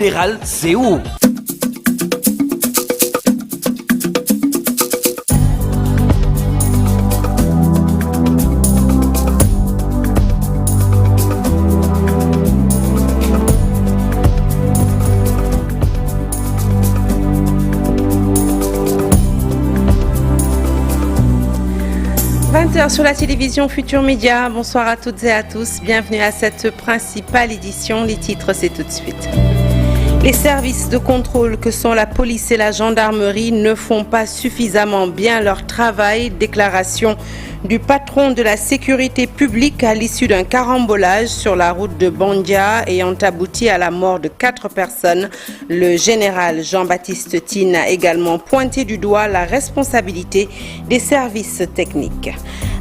Général, c'est où? Sur la télévision Futur Média, bonsoir à toutes et à tous, bienvenue à cette principale édition, les titres c'est tout de suite. Les services de contrôle que sont la police et la gendarmerie ne font pas suffisamment bien leur travail, déclaration du patron de la sécurité publique à l'issue d'un carambolage sur la route de Bandia ayant abouti à la mort de 4 personnes. Le général Jean-Baptiste Tine a également pointé du doigt la responsabilité des services techniques.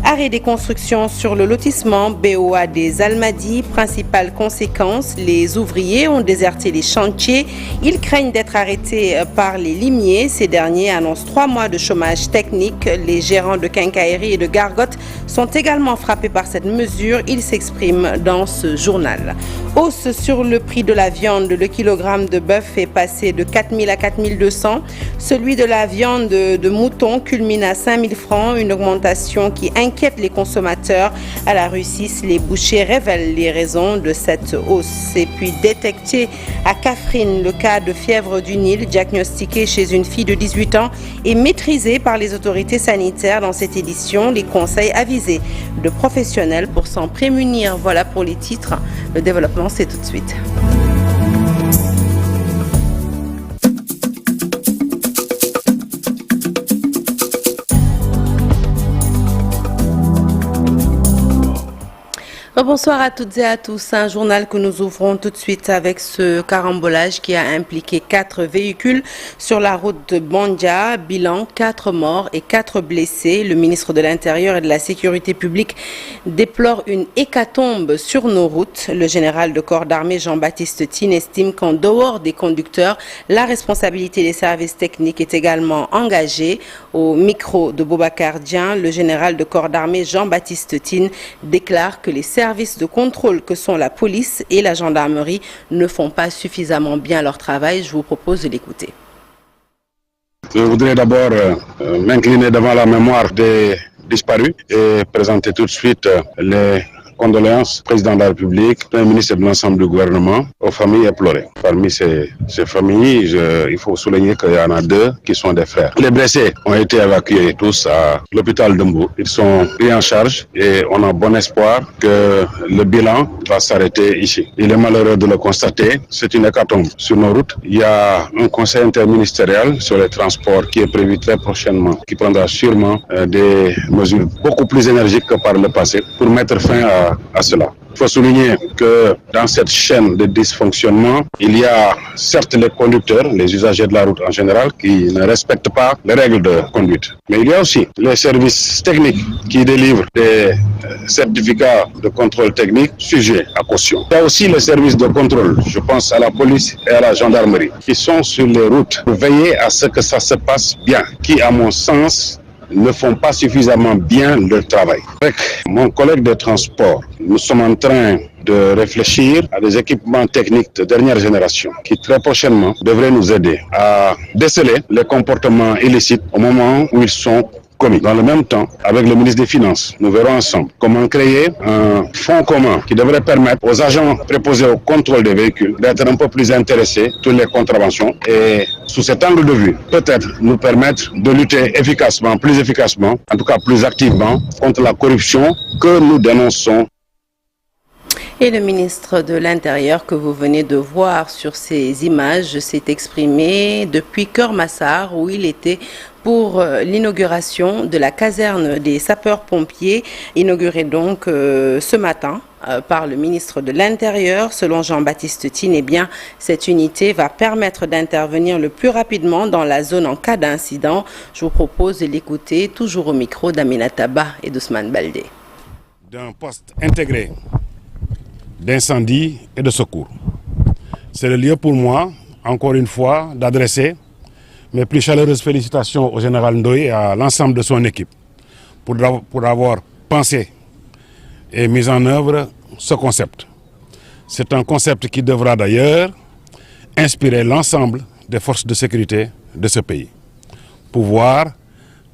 Arrêt des constructions sur le lotissement BOA des Almadies. Principale conséquence, les ouvriers ont déserté les chantiers. Ils craignent d'être arrêtés par les limiers. Ces derniers annoncent 3 mois de chômage technique. Les gérants de quincaillerie et de gargotes sont également frappés par cette mesure. Ils s'expriment dans ce journal. Hausse sur le prix de la viande. Le kilogramme de bœuf est passé de 4 000 à 4 200. Celui de la viande de mouton culmine à 5 000 francs. Une augmentation qui inquiète les consommateurs. À la Russie, les bouchers révèlent les raisons de cette hausse. Et puis détecté à Kaffrine, le cas de fièvre du Nil diagnostiqué chez une fille de 18 ans et maîtrisé par les autorités sanitaires. Dans cette édition, les conseils avisés de professionnels pour s'en prémunir. Voilà pour les titres. Le développement, c'est tout de suite. Bonsoir à toutes et à tous. Un journal que nous ouvrons tout de suite avec ce carambolage qui a impliqué 4 véhicules sur la route de Bandia. Bilan 4 morts et 4 blessés. Le ministre de l'Intérieur et de la Sécurité publique déplore une hécatombe sur nos routes. Le général de corps d'armée Jean-Baptiste Tine estime qu'en dehors des conducteurs, la responsabilité des services techniques est également engagée. Au micro de Boubacar Dian, le général de corps d'armée Jean-Baptiste Tine déclare que les services de contrôle que sont la police et la gendarmerie ne font pas suffisamment bien leur travail. Je vous propose de l'écouter. Je voudrais d'abord m'incliner devant la mémoire des disparus et présenter tout de suite les condoléances au président de la République, au ministre de l'ensemble du gouvernement, aux familles éplorées. Parmi ces familles, il faut souligner qu'il y en a 2 qui sont des frères. Les blessés ont été évacués tous à l'hôpital de Mbou. Ils sont pris en charge et on a bon espoir que le bilan va s'arrêter ici. Il est malheureux de le constater, c'est une hécatombe sur nos routes. Il y a un conseil interministériel sur les transports qui est prévu très prochainement, qui prendra sûrement des mesures beaucoup plus énergiques que par le passé pour mettre fin à cela. Il faut souligner que dans cette chaîne de dysfonctionnement, il y a certes les conducteurs, les usagers de la route en général, qui ne respectent pas les règles de conduite. Mais il y a aussi les services techniques qui délivrent des certificats de contrôle technique sujets à caution. Il y a aussi les services de contrôle, je pense à la police et à la gendarmerie, qui sont sur les routes pour veiller à ce que ça se passe bien, qui, à mon sens, ne font pas suffisamment bien leur travail. Avec mon collègue de transport, nous sommes en train de réfléchir à des équipements techniques de dernière génération qui très prochainement devraient nous aider à déceler les comportements illicites au moment où ils sont commis. Dans le même temps, avec le ministre des Finances, nous verrons ensemble comment créer un fonds commun qui devrait permettre aux agents préposés au contrôle des véhicules d'être un peu plus intéressés à toutes les contraventions et sous cet angle de vue, peut-être nous permettre de lutter efficacement, plus efficacement, en tout cas plus activement, contre la corruption que nous dénonçons. Et le ministre de l'Intérieur que vous venez de voir sur ces images s'est exprimé depuis Keur-Massar où il était pour l'inauguration de la caserne des sapeurs-pompiers, inaugurée donc ce matin par le ministre de l'Intérieur. Selon Jean-Baptiste Tine, eh bien, cette unité va permettre d'intervenir le plus rapidement dans la zone en cas d'incident. Je vous propose de l'écouter toujours au micro d'Aminata Ba et d'Ousmane Baldé. D'un poste intégré d'incendie et de secours. C'est le lieu pour moi, encore une fois, d'adresser mes plus chaleureuses félicitations au général Ndoye et à l'ensemble de son équipe pour avoir pensé et mis en œuvre ce concept. C'est un concept qui devra d'ailleurs inspirer l'ensemble des forces de sécurité de ce pays. Pouvoir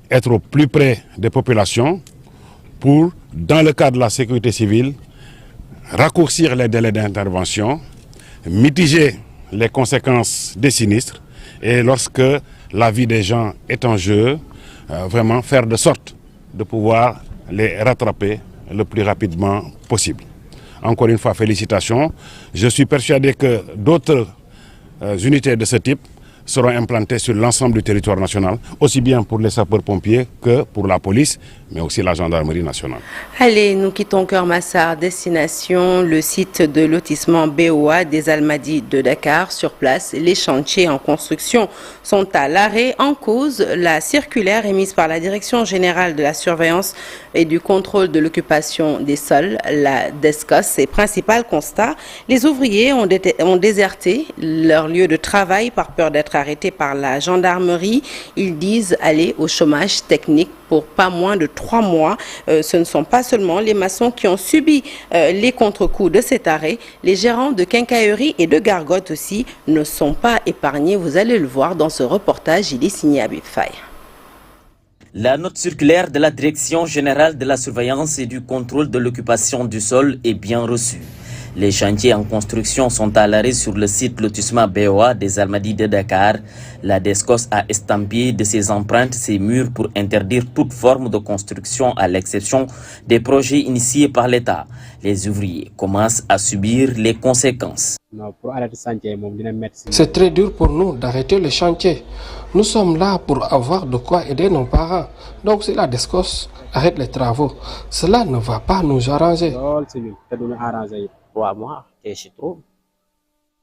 être au plus près des populations pour, dans le cadre de la sécurité civile, raccourcir les délais d'intervention, mitiger les conséquences des sinistres et lorsque la vie des gens est en jeu, vraiment faire de sorte de pouvoir les rattraper le plus rapidement possible. Encore une fois, félicitations. Je suis persuadé que d'autres unités de ce type seront implantées sur l'ensemble du territoire national, aussi bien pour les sapeurs-pompiers que pour la police, mais aussi la gendarmerie nationale. Allez, nous quittons Keur-Massar, destination le site de lotissement BOA des Almadies de Dakar. Sur place, les chantiers en construction sont à l'arrêt. En cause, la circulaire émise par la Direction générale de la surveillance et du contrôle de l'occupation des sols, la DESCOS. Et principal constat, les ouvriers ont déserté leur lieu de travail par peur d'être arrêtés par la gendarmerie. Ils disent aller au chômage technique pour pas moins de 3 mois. Ce ne sont pas seulement les maçons qui ont subi les contre-coups de cet arrêt. Les gérants de quincaillerie et de gargotes aussi ne sont pas épargnés. Vous allez le voir dans ce reportage. Il est signé Habib Faye. La note circulaire de la Direction générale de la surveillance et du contrôle de l'occupation du sol est bien reçue. Les chantiers en construction sont à l'arrêt sur le site lotissement BOA des Almadies de Dakar. La DESCOS a estampillé de ses empreintes ces murs pour interdire toute forme de construction à l'exception des projets initiés par l'État. Les ouvriers commencent à subir les conséquences. C'est très dur pour nous d'arrêter le chantier. Nous sommes là pour avoir de quoi aider nos parents. Donc si la DESCOS arrête les travaux, cela ne va pas nous arranger. 3 mois, et c'est trop.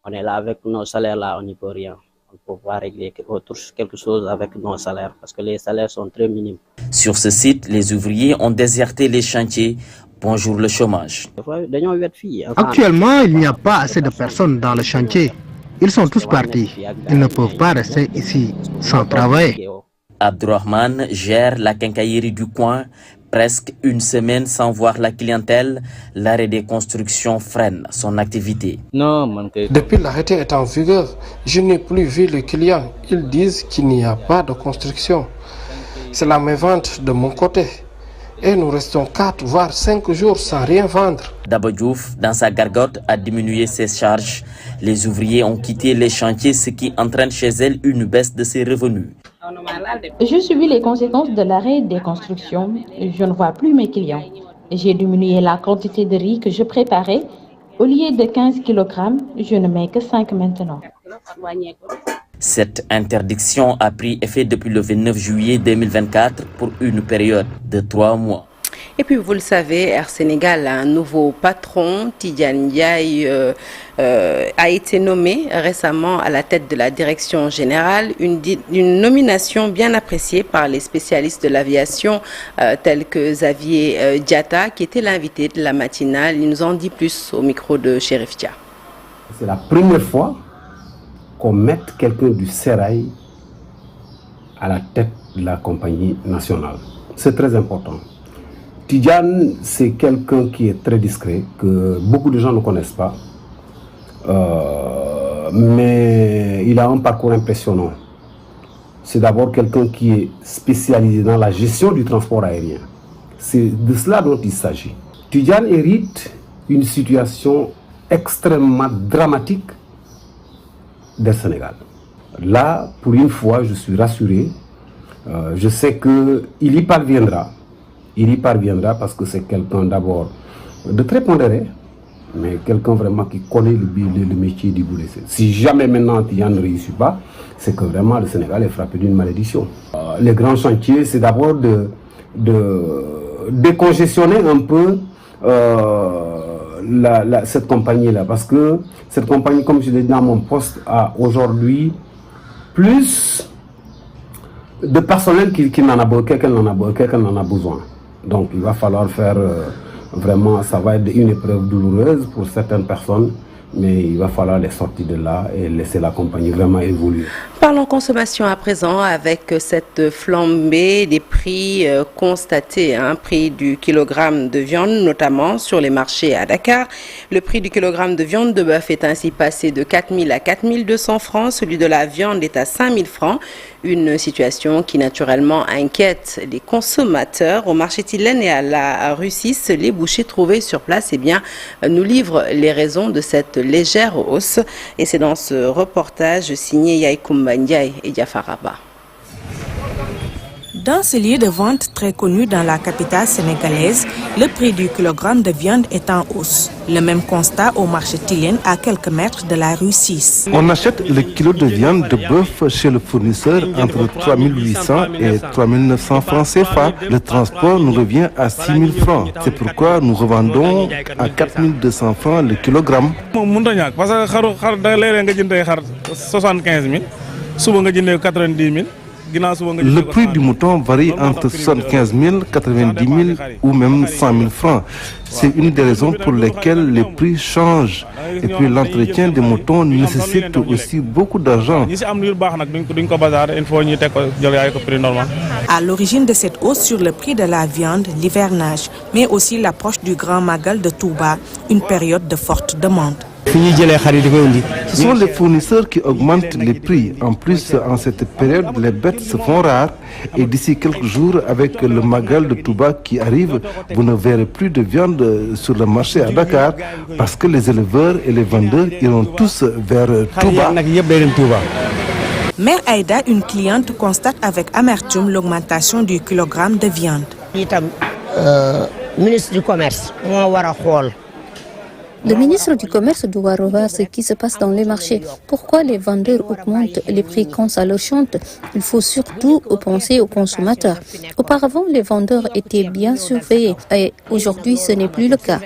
On est là avec nos salaires, là, on n'y peut rien. On peut pas régler quelque chose avec nos salaires, parce que les salaires sont très minimes. Sur ce site, les ouvriers ont déserté les chantiers. Bonjour le chômage. Actuellement, il n'y a pas assez de personnes dans le chantier. Ils sont tous partis. Ils ne peuvent pas rester ici sans travailler. Abdourahmane gère la quincaillerie du coin. Presque une semaine sans voir la clientèle, l'arrêt des constructions freine son activité. Depuis l'arrêté est en vigueur, je n'ai plus vu les clients. Ils disent qu'il n'y a pas de construction. C'est la mévente de mon côté. Et nous restons 4 voire 5 jours sans rien vendre. Daba Diouf, dans sa gargote, a diminué ses charges. Les ouvriers ont quitté les chantiers, ce qui entraîne chez elle une baisse de ses revenus. Je subis les conséquences de l'arrêt des constructions. Je ne vois plus mes clients. J'ai diminué la quantité de riz que je préparais. Au lieu de 15 kg, je ne mets que 5 maintenant. Cette interdiction a pris effet depuis le 29 juillet 2024 pour une période de 3 mois. Et puis vous le savez, Air Sénégal a un nouveau patron. Tidiane Ndiaye a été nommé récemment à la tête de la direction générale, une nomination bien appréciée par les spécialistes de l'aviation tels que Xavier Diatta, qui était l'invité de la matinale. Il nous en dit plus au micro de Chérif Dia. C'est la première fois qu'on mette quelqu'un du Sérail à la tête de la compagnie nationale. C'est très important. Tidiane, c'est quelqu'un qui est très discret, que beaucoup de gens ne connaissent pas. Mais il a un parcours impressionnant. C'est d'abord quelqu'un qui est spécialisé dans la gestion du transport aérien. C'est de cela dont il s'agit. Tidiane hérite une situation extrêmement dramatique du Sénégal. Là, pour une fois, je suis rassuré. Je sais qu'il y parviendra. Il y parviendra parce que c'est quelqu'un d'abord de très pondéré, mais quelqu'un vraiment qui connaît le métier du bout. Si jamais maintenant Tidiane ne réussit pas, c'est que vraiment le Sénégal est frappé d'une malédiction. Les grands chantiers, c'est d'abord de décongestionner un peu cette compagnie-là, parce que cette compagnie, comme je l'ai dit dans mon poste, a aujourd'hui plus de personnel qu'elle en a besoin. Donc il va falloir faire vraiment, ça va être une épreuve douloureuse pour certaines personnes, mais il va falloir les sortir de là et laisser la compagnie vraiment évoluer. Parlons consommation à présent avec cette flambée des prix constatés, prix du kilogramme de viande, notamment sur les marchés à Dakar. Le prix du kilogramme de viande de bœuf est ainsi passé de 4 000 à 4 200 francs. Celui de la viande est à 5 000 francs. Une situation qui naturellement inquiète les consommateurs. Au marché Tilène et à la rue 6, les bouchers trouvés sur place nous livrent les raisons de cette légère hausse. Et c'est dans ce reportage signé Yaïkoumba Ndiaye et Diafaraba. Dans ce lieu de vente très connu dans la capitale sénégalaise, le prix du kilogramme de viande est en hausse. Le même constat au marché Tilène à quelques mètres de la rue 6. On achète le kilo de viande de bœuf chez le fournisseur entre 3 800 et 3 900 francs CFA. Le transport nous revient à 6 000 francs. C'est pourquoi nous revendons à 4 200 francs le kilogramme. Le prix du mouton varie entre 75 000, 90 000 ou même 100 000 francs. C'est une des raisons pour lesquelles les prix changent. Et puis l'entretien des moutons nécessite aussi beaucoup d'argent. À l'origine de cette hausse sur le prix de la viande, l'hivernage, mais aussi l'approche du Grand Magal de Touba, une période de forte demande. Ce sont les fournisseurs qui augmentent les prix. En plus, en cette période, les bêtes se font rares. Et d'ici quelques jours, avec le Magal de Touba qui arrive, vous ne verrez plus de viande sur le marché à Dakar parce que les éleveurs et les vendeurs iront tous vers Touba. Mère Aïda, une cliente, constate avec amertume l'augmentation du kilogramme de viande. Ministre du Commerce, le ministre du Commerce doit revoir ce qui se passe dans les marchés. Pourquoi les vendeurs augmentent les prix quand ça leur chante? Il faut surtout penser aux consommateurs. Auparavant, les vendeurs étaient bien surveillés et aujourd'hui, ce n'est plus le cas.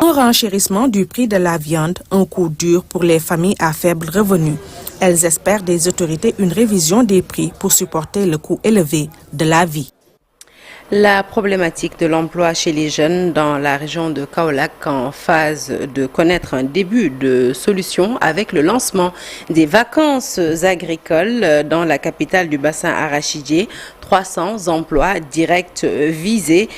Un renchérissement du prix de la viande, un coup dur pour les familles à faible revenu. Elles espèrent des autorités une révision des prix pour supporter le coût élevé de la vie. La problématique de l'emploi chez les jeunes dans la région de Kaolack en phase de connaître un début de solution avec le lancement des vacances agricoles dans la capitale du bassin arachidier. 300 emplois directs visés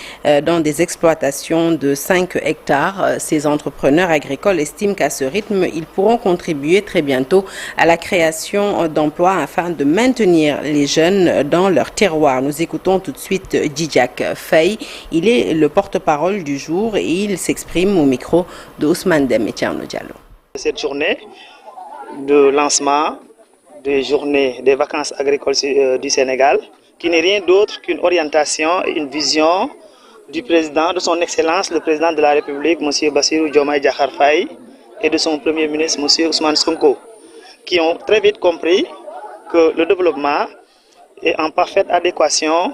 dans des exploitations de 5 hectares. Ces entrepreneurs agricoles estiment qu'à ce rythme, ils pourront contribuer très bientôt à la création d'emplois afin de maintenir les jeunes dans leur terroir. Nous écoutons tout de suite Djidjak Faye. Il est le porte-parole du jour et il s'exprime au micro de Ousmane Deme et Tierno Diallo. Cette journée de lancement des journées des vacances agricoles du Sénégal, qui n'est rien d'autre qu'une orientation, une vision du président, de son Excellence, le président de la République, M. Bassirou Diomaye Diakhar Faye, et de son premier ministre, M. Ousmane Sonko, qui ont très vite compris que le développement est en parfaite adéquation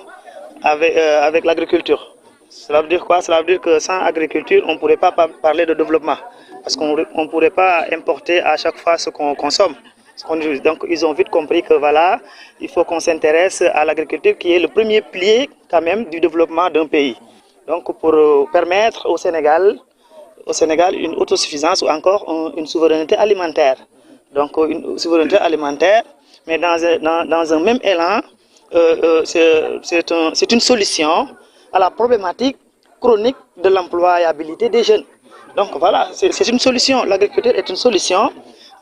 avec l'agriculture. Cela veut dire quoi? Cela veut dire que sans agriculture, on ne pourrait pas parler de développement, parce qu'on ne pourrait pas importer à chaque fois ce qu'on consomme. Donc ils ont vite compris que voilà, il faut qu'on s'intéresse à l'agriculture qui est le premier pilier quand même du développement d'un pays. Donc pour permettre au Sénégal une autosuffisance ou encore une souveraineté alimentaire. Donc une souveraineté alimentaire, mais dans un même élan, c'est une solution à la problématique chronique de l'employabilité des jeunes. Donc voilà, c'est une solution. L'agriculture est une solution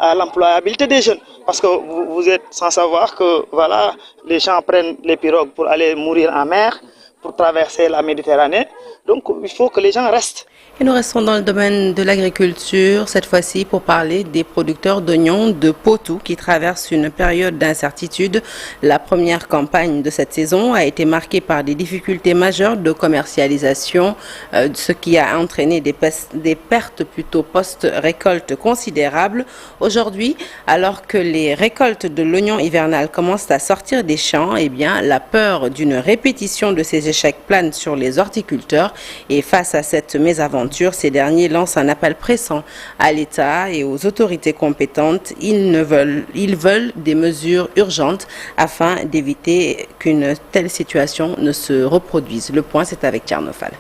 à l'employabilité des jeunes. Parce que vous êtes sans savoir que voilà, les gens prennent les pirogues pour aller mourir en mer, pour traverser la Méditerranée. Donc il faut que les gens restent. Et nous restons dans le domaine de l'agriculture, cette fois-ci pour parler des producteurs d'oignons de Potou qui traversent une période d'incertitude. La première campagne de cette saison a été marquée par des difficultés majeures de commercialisation, ce qui a entraîné des pertes plutôt post-récolte considérables. Aujourd'hui, alors que les récoltes de l'oignon hivernal commencent à sortir des champs, eh bien, la peur d'une répétition de ces échecs plane sur les horticulteurs. Et face à cette mésaventure, ces derniers lancent un appel pressant à l'État et aux autorités compétentes. Ils veulent des mesures urgentes afin d'éviter qu'une telle situation ne se reproduise. Le point, c'est avec Tierno Fall.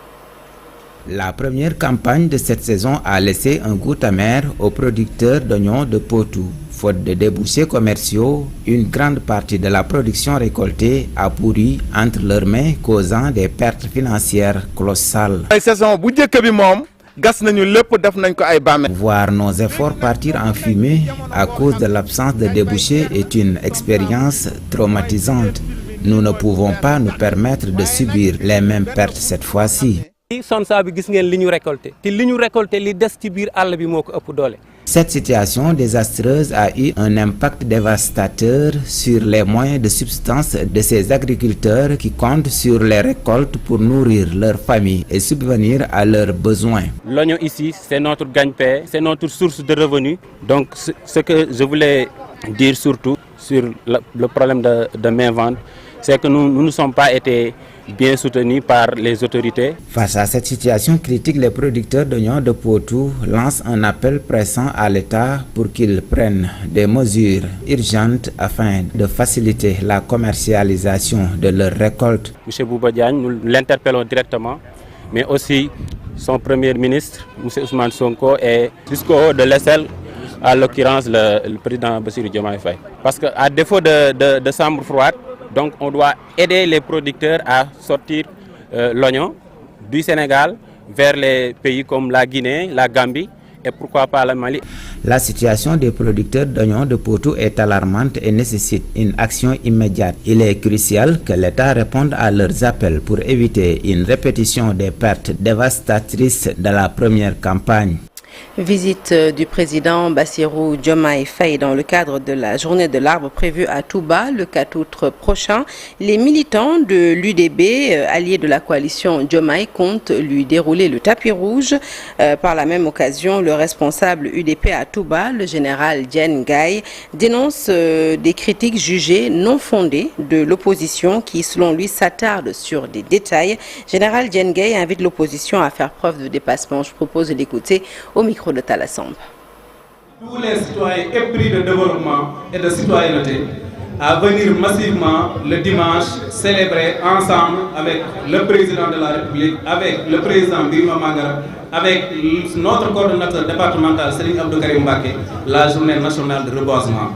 La première campagne de cette saison a laissé un goût amer aux producteurs d'oignons de Potou. Faute de débouchés commerciaux, une grande partie de la production récoltée a pourri entre leurs mains, causant des pertes financières colossales. Voir nos efforts partir en fumée à cause de l'absence de débouchés est une expérience traumatisante. Nous ne pouvons pas nous permettre de subir les mêmes pertes cette fois-ci. Cette situation désastreuse a eu un impact dévastateur sur les moyens de subsistance de ces agriculteurs qui comptent sur les récoltes pour nourrir leur famille et subvenir à leurs besoins. L'oignon ici, c'est notre gagne-pain, c'est notre source de revenus. Donc ce que je voulais dire surtout sur le problème de main-vente, c'est que nous ne sommes pas été bien soutenus par les autorités. Face à cette situation critique, les producteurs d'oignons de Potou lancent un appel pressant à l'État pour qu'il prenne des mesures urgentes afin de faciliter la commercialisation de leurs récoltes. M. Bouba Diagne, nous l'interpellons directement, mais aussi son premier ministre, M. Ousmane Sonko, et jusqu'au haut de l'aisselle, à l'occurrence le président Bassirou Diomaye Faye. Parce qu'à défaut de chambre froide, donc on doit aider les producteurs à sortir l'oignon du Sénégal vers les pays comme la Guinée, la Gambie et pourquoi pas le Mali. La situation des producteurs d'oignons de Potou est alarmante et nécessite une action immédiate. Il est crucial que l'État réponde à leurs appels pour éviter une répétition des pertes dévastatrices de la première campagne. Visite du président Bassirou Diomaye Faye dans le cadre de la journée de l'arbre prévue à Touba le 4 août prochain. Les militants de l'UDB, alliés de la coalition Diomaye, comptent lui dérouler le tapis rouge. Par la même occasion, le responsable UDP à Touba, le général Diène Gaye, dénonce des critiques jugées non fondées de l'opposition qui, selon lui, s'attarde sur des détails. Général Diène Gaye invite l'opposition à faire preuve de dépassement. Je propose de l'écouter au micro de Talassamba. Tous les citoyens épris de développement et de citoyenneté à venir massivement le dimanche célébrer ensemble avec le président de la République, avec le président Birima Mangara, avec notre coordonnateur départemental Serigne Abdou Karim Mbacké, la journée nationale de reboisement.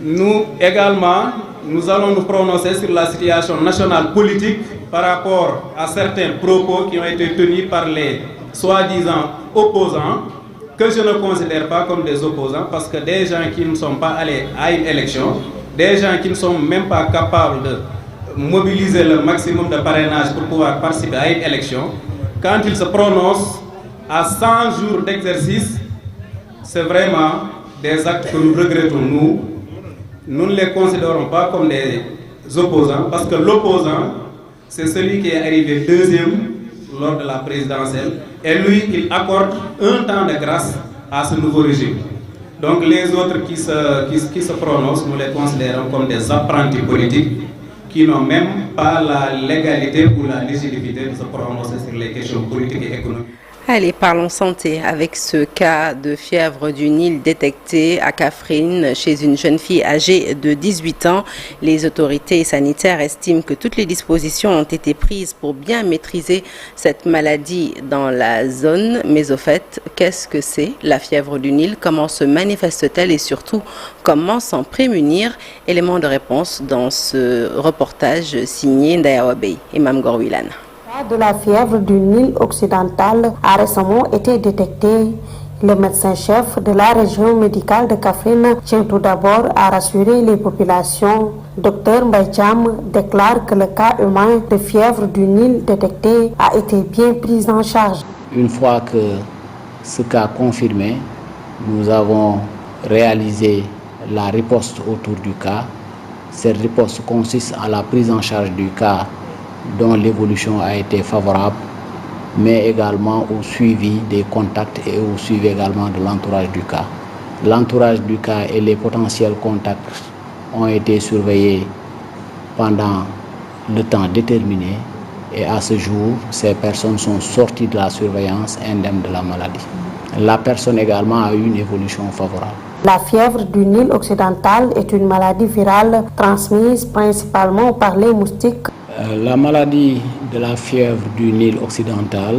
Nous également, nous allons nous prononcer sur la situation nationale politique par rapport à certains propos qui ont été tenus par les soi-disant opposants, que je ne considère pas comme des opposants, parce que des gens qui ne sont pas allés à une élection, des gens qui ne sont même pas capables de mobiliser le maximum de parrainage pour pouvoir participer à une élection, quand ils se prononcent à 100 jours d'exercice, c'est vraiment des actes que nous regrettons. Nous ne les considérons pas comme des opposants, parce que l'opposant, c'est celui qui est arrivé deuxième lors de la présidentielle, et lui, il accorde un temps de grâce à ce nouveau régime. Donc les autres qui se prononcent, nous les considérons comme des apprentis politiques qui n'ont même pas la légalité ou la légitimité de se prononcer sur les questions politiques et économiques. Allez, parlons santé avec ce cas de fièvre du Nil détecté à Kaffrine chez une jeune fille âgée de 18 ans. Les autorités sanitaires estiment que toutes les dispositions ont été prises pour bien maîtriser cette maladie dans la zone. Mais au fait, qu'est-ce que c'est la fièvre du Nil? Comment se manifeste-t-elle et surtout comment s'en prémunir? Élément de réponse dans ce reportage signé Ndayawabe et Mam Gorwilan. De la fièvre du Nil occidental a récemment été détecté. Le médecin-chef de la région médicale de Kaffrine tient tout d'abord à rassurer les populations. Dr Mbaïcham déclare que le cas humain de fièvre du Nil détecté a été bien pris en charge. Une fois que ce cas confirmé, nous avons réalisé la riposte autour du cas. Cette riposte consiste à la prise en charge du cas dont l'évolution a été favorable, mais également au suivi des contacts et au suivi également de l'entourage du cas. L'entourage du cas et les potentiels contacts ont été surveillés pendant le temps déterminé et à ce jour, ces personnes sont sorties de la surveillance indemne de la maladie. La personne également a eu une évolution favorable. La fièvre du Nil occidental est une maladie virale transmise principalement par les moustiques. La maladie de la fièvre du Nil occidental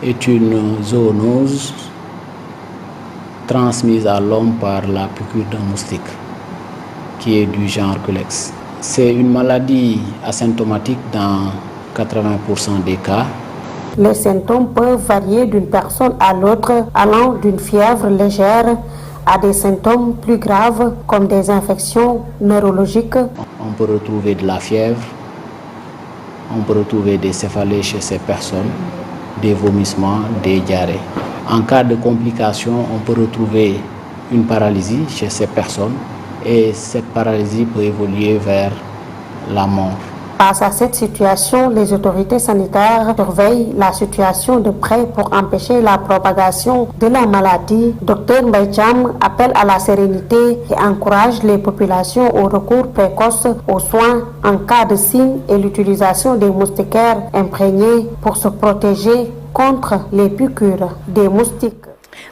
est une zoonose transmise à l'homme par la piqûre d'un moustique qui est du genre Culex. C'est une maladie asymptomatique dans 80% des cas. Les symptômes peuvent varier d'une personne à l'autre, allant d'une fièvre légère à des symptômes plus graves comme des infections neurologiques. On peut retrouver de la fièvre, on peut retrouver des céphalées chez ces personnes, des vomissements, des diarrhées. En cas de complications, on peut retrouver une paralysie chez ces personnes et cette paralysie peut évoluer vers la mort. Face à cette situation, les autorités sanitaires surveillent la situation de près pour empêcher la propagation de la maladie. Dr Mbaïcham appelle à la sérénité et encourage les populations au recours précoce aux soins en cas de signes et l'utilisation des moustiquaires imprégnés pour se protéger contre les piqûres des moustiques.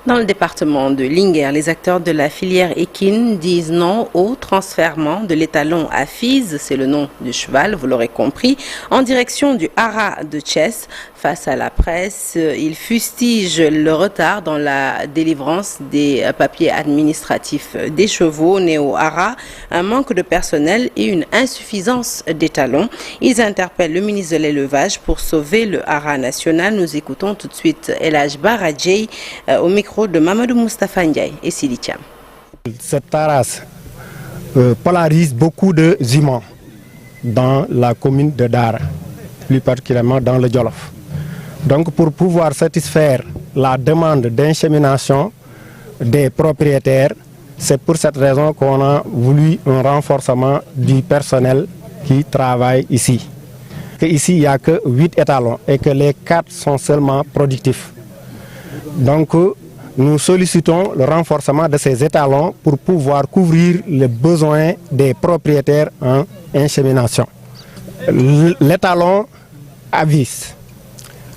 Dans le département de Linguère, les acteurs de la filière équine disent non au transfèrement de l'étalon à Fiz, c'est le nom du cheval, vous l'aurez compris, en direction du haras de Thiès. Face à la presse, ils fustigent le retard dans la délivrance des papiers administratifs des chevaux nés au haras, un manque de personnel et une insuffisance d'étalons. Ils interpellent le ministre de l'élevage pour sauver le haras national. Nous écoutons tout de suite Elhaj Baradjei au micro de Mamadou Moustapha Ndiaye et Sidi Thiam. Cette haras polarise beaucoup de juments dans la commune de Dara, plus particulièrement dans le Djolof. Donc pour pouvoir satisfaire la demande d'insémination des propriétaires, c'est pour cette raison qu'on a voulu un renforcement du personnel qui travaille ici. Ici, il n'y a que 8 étalons et que les 4 sont seulement productifs. Donc nous sollicitons le renforcement de ces étalons pour pouvoir couvrir les besoins des propriétaires en insémination. L'étalon Avis.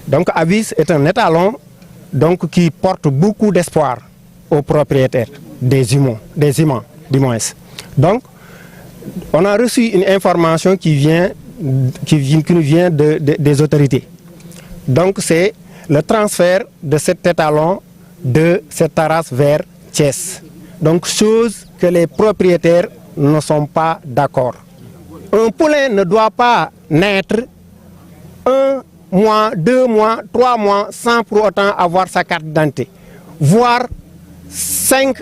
Donc Avis est un étalon qui porte beaucoup d'espoir aux propriétaires des humains, du moins. Donc on a reçu une information qui nous vient des autorités. Donc c'est le transfert de cet étalon de cette haras vers Thiès. Donc chose que les propriétaires ne sont pas d'accord. Un poulain ne doit pas naître 1 mois, 2 mois, 3 mois sans pour autant avoir sa carte d'identité, voire 5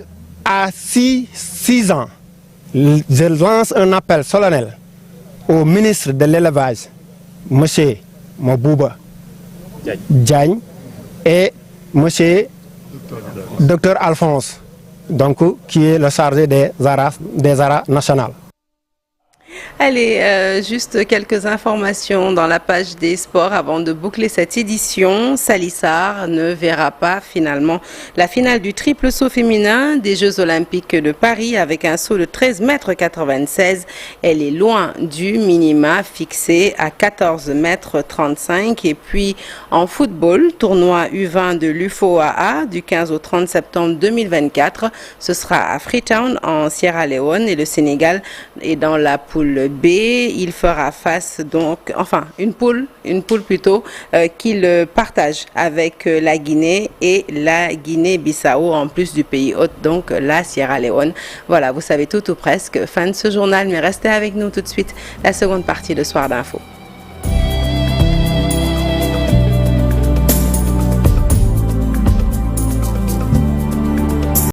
à 6 ans. Je lance un appel solennel au ministre de l'élevage, M. Mabouba Diagne, et M. Dr Alphonse, qui est le chargé des haras nationales. Allez, juste quelques informations dans la page des sports avant de boucler cette édition. Salissard ne verra pas finalement la finale du triple saut féminin des Jeux Olympiques de Paris avec un saut de 13,96 m. Elle est loin du minima fixé à 14,35 m. Et puis en football, tournoi U20 de l'UFOAA du 15 au 30 septembre 2024. Ce sera à Freetown en Sierra Leone et le Sénégal est dans la poule B. Il fera face une poule plutôt qu'il partage avec la Guinée et la Guinée-Bissau en plus du pays hôte, donc la Sierra Leone. Voilà, vous savez tout ou presque. Fin de ce journal, mais restez avec nous tout de suite. La seconde partie de Soir d'Info.